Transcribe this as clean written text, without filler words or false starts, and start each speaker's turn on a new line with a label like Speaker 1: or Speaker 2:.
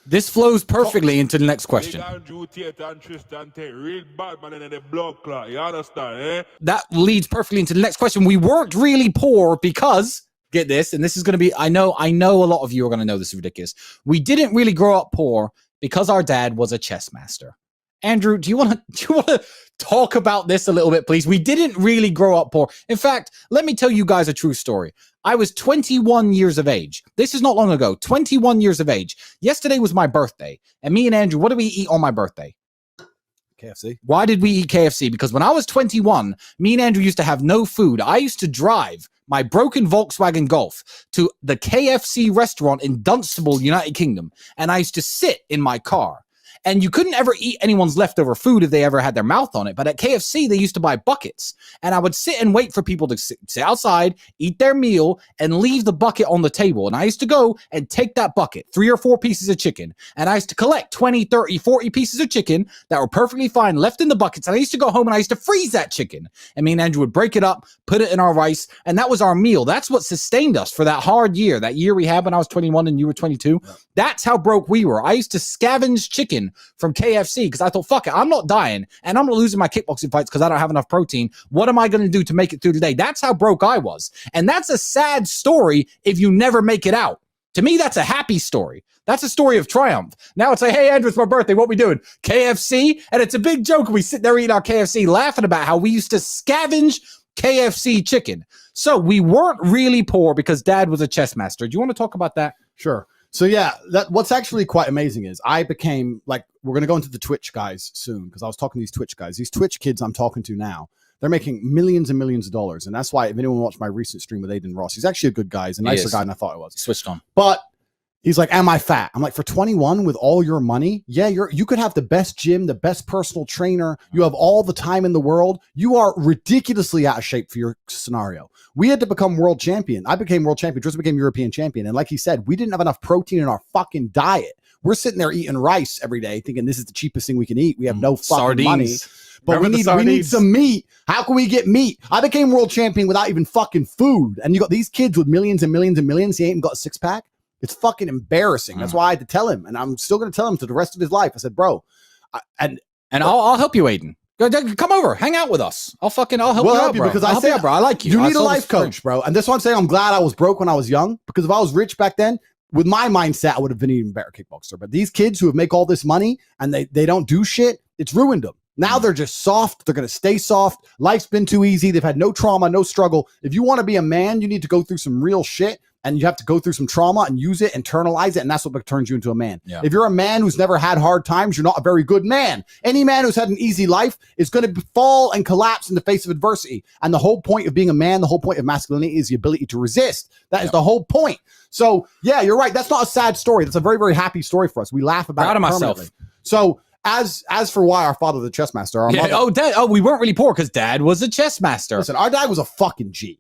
Speaker 1: This flows perfectly into the next question. That leads perfectly into the next question. We weren't really poor because, get this, and this is going to be, I know a lot of you are going to know this is ridiculous. We didn't really grow up poor because our dad was a chess master. Andrew, do you want to talk about this a little bit, please? We didn't really grow up poor. In fact, let me tell you guys a true story. I was 21 years of age. This is not long ago. 21 years of age. Yesterday was my birthday. And me and Andrew, what did we eat on my birthday?
Speaker 2: KFC.
Speaker 1: Why did we eat KFC? Because when I was 21, me and Andrew used to have no food. I used to drive my broken Volkswagen Golf to the KFC restaurant in Dunstable, United Kingdom. And I used to sit in my car. And you couldn't ever eat anyone's leftover food if they ever had their mouth on it. But at KFC, they used to buy buckets. And I would sit and wait for people to sit outside, eat their meal, and leave the bucket on the table. And I used to go and take that bucket, 3 or 4 pieces of chicken. And I used to collect 20, 30, 40 pieces of chicken that were perfectly fine left in the buckets. And I used to go home and I used to freeze that chicken. And me and Andrew would break it up, put it in our rice. And that was our meal. That's what sustained us for that hard year. That year we had when I was 21 and you were 22. That's how broke we were. I used to scavenge chicken from KFC because I thought, fuck it, I'm not dying and I'm not losing my kickboxing fights because I don't have enough protein. What am I going to do to make it through the day? That's how broke I was. And that's a sad story if you never make it out. To me, that's a happy story. That's a story of triumph. Now it's like, hey, Andrew, it's my birthday. What we doing? KFC? And it's a big joke. We sit there eating our KFC laughing about how we used to scavenge KFC chicken. So we weren't really poor because dad was a chess master. Do you want to talk about that?
Speaker 2: Sure. So yeah, what's actually quite amazing is I became like, we're going to go into the Twitch guys soon because I was talking to these Twitch guys, these Twitch kids I'm talking to now. They're making millions and millions of dollars. And that's why if anyone watched my recent stream with Aiden Ross, he's actually a good guy. He's a nicer guy than I thought he was.
Speaker 1: He switched on.
Speaker 2: But he's like, am I fat? I'm like, for 21 with all your money? Yeah, you could have the best gym, the best personal trainer. You have all the time in the world. You are ridiculously out of shape for your scenario. We had to become world champion. I became world champion. Tristan became European champion. And like he said, we didn't have enough protein in our fucking diet. We're sitting there eating rice every day thinking this is the cheapest thing we can eat. We have no fucking money. But we need some meat. How can we get meat? I became world champion without even fucking food. And you got these kids with millions and millions and millions. He ain't even got a six pack. It's fucking embarrassing. That's why I had to tell him. And I'm still going to tell him to the rest of his life. I said, bro.
Speaker 1: I'll help you, Aiden. Come over, hang out with us. I'll help you out, bro.
Speaker 2: Because I said,
Speaker 1: bro, I like you.
Speaker 2: You need a life coach, bro. And that's why I'm saying I'm glad I was broke when I was young. Because if I was rich back then, with my mindset, I would have been an even better kickboxer. But these kids who make all this money and they don't do shit, it's ruined them. Now they're just soft. They're going to stay soft. Life's been too easy. They've had no trauma, no struggle. If you want to be a man, you need to go through some real shit. And you have to go through some trauma and use it, internalize it, and that's what turns you into a man. Yeah. If you're a man who's never had hard times, you're not a very good man. Any man who's had an easy life is going to fall and collapse in the face of adversity. And the whole point of being a man, the whole point of masculinity is the ability to resist. That is the whole point. So, yeah, you're right. That's not a sad story. That's a very, very happy story for us. We laugh about
Speaker 1: Proud
Speaker 2: it
Speaker 1: of myself.
Speaker 2: So, as for why our father was a chess master, our mother,
Speaker 1: we weren't really poor because dad was a chess master.
Speaker 2: Listen, our dad was a fucking G.